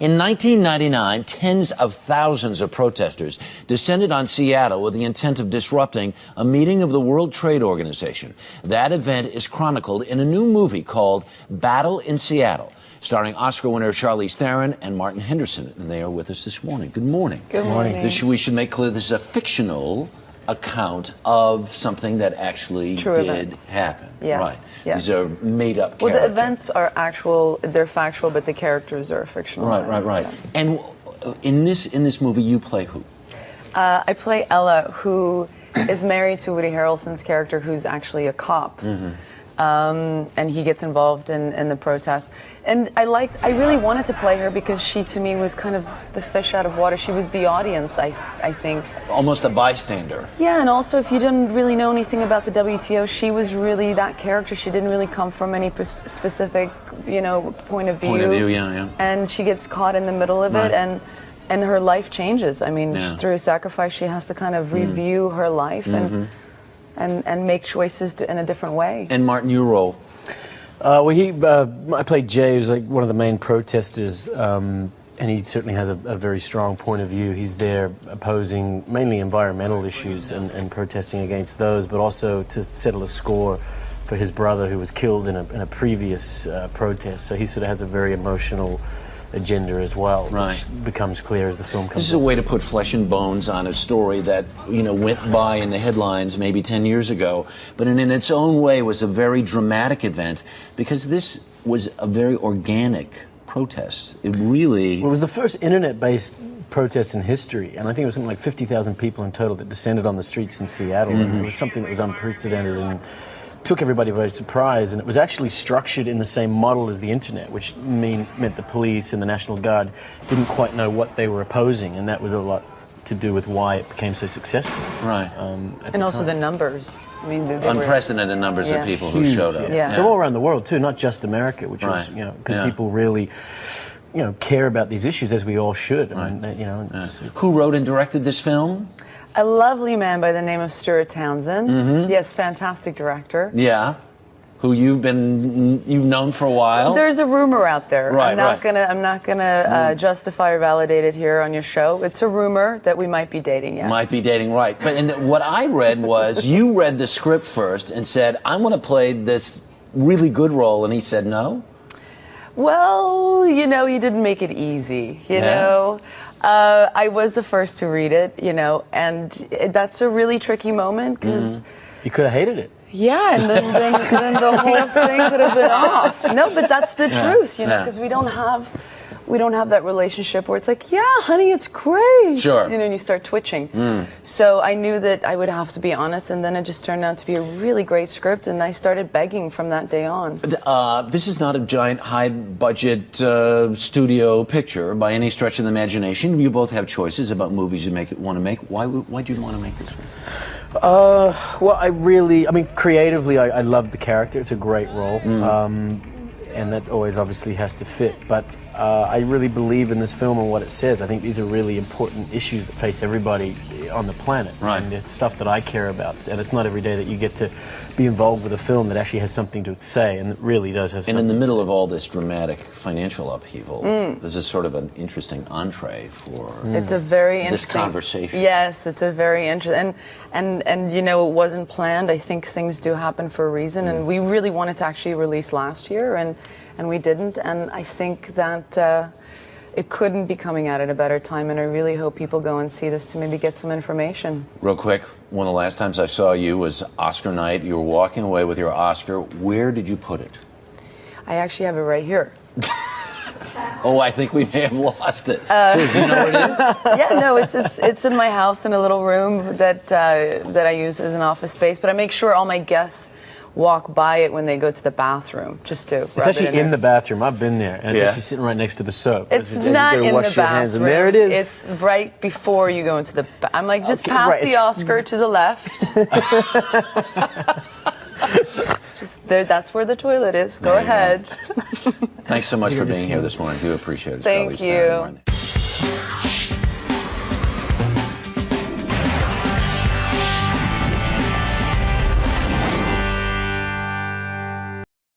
In 1999, tens of thousands of protesters descended on Seattle with the intent of disrupting a meeting of the World Trade Organization. That event is chronicled in a new movie called Battle in Seattle, starring Oscar winner Charlize Theron and Martin Henderson. And they are with us this morning. Good morning. Good morning. We should make clear this is a fictional account of something that actually did happen. Yes. Right. Yes. These are made-up characters. Well, the events are actual, they're factual, but the characters are fictional. Right. And in this movie, you play who? I play Ella, who is married to Woody Harrelson's character, who's actually a cop. Mm-hmm. And he gets involved in the protest. And I really wanted to play her because she, to me, was kind of the fish out of water. She was the audience, I think. Almost a bystander. Yeah, and also if you didn't really know anything about the WTO, she was really that character. She didn't really come from any specific, point of view. Point of view, yeah. And she gets caught in the middle of it, and her life changes. I mean, through a sacrifice, she has to kind of review her life and make choices in a different way. And Martin, your role? I played Jay, who's like one of the main protesters, and he certainly has a very strong point of view. He's there opposing mainly environmental issues and protesting against those, but also to settle a score for his brother who was killed in a previous protest. So he sort of has a very emotional agenda as well, which becomes clear as the film comes. This is a way to put flesh and bones on a story that went by in the headlines maybe 10 years ago, but in its own way was a very dramatic event because this was a very organic protest. It was the first internet-based protest in history, and I think it was something like 50,000 people in total that descended on the streets in Seattle. And it was something that was unprecedented and took everybody by surprise, and it was actually structured in the same model as the internet, which meant the police and the National Guard didn't quite know what they were opposing, and that was a lot to do with why it became so successful. Right. And also the numbers. I mean, unprecedented numbers of people who showed up. Yeah. So all around the world too, not just America, which was because people really care about these issues, as we all should. Who wrote and directed this film? A lovely man by the name of Stuart Townsend. Yes, fantastic director. Yeah, who you've known for a while. There's a rumor out there. Right, I'm not gonna justify or validate it here on your show. It's a rumor that we might be dating. Yes. Might be dating, right? But what I read was you read the script first and said, "I want to play this really good role," and he said no. Well, he didn't make it easy. You know. I was the first to read it, and that's a really tricky moment because you could have hated it. Yeah, and then the whole thing could have been off. No, but that's the truth, because we don't have that relationship where it's like, yeah, honey, it's great. Sure. And you start twitching. So I knew that I would have to be honest, and then it just turned out to be a really great script, and I started begging from that day on. This is not a giant, high-budget studio picture by any stretch of the imagination. You both have choices about movies you want to make. Why do you want to make this one? Well, creatively, I love the character. It's a great role. And that always obviously has to fit. But I really believe in this film and what it says. I think these are really important issues that face everybody on the planet. Right. And it's stuff that I care about. And it's not every day that you get to be involved with a film that actually has something to say, and it really does have something to say. And in the middle of all this dramatic financial upheaval, this is sort of an interesting entree for this conversation. Yes, it's a very interesting, and it wasn't planned. I think things do happen for a reason, and we really wanted to actually release last year, and we didn't, and I think that it couldn't be coming out at a better time, and I really hope people go and see this to maybe get some information. Real quick, one of the last times I saw you was Oscar night. You were walking away with your Oscar. Where did you put it? I actually have it right here. Oh, I think we may have lost it. So do you know where it is? Yeah, no, it's in my house in a little room that I use as an office space, but I make sure all my guests walk by it when they go to the bathroom, just to It's actually in the bathroom. I've been there, and it's actually sitting right next to the soap. It's not in the bathroom. And there it is. It's right before you go into the I'm like, just pass the Oscar to the left. Just there, that's where the toilet is. Go ahead. Thanks so much for being here this morning. Do appreciate it. Thank you.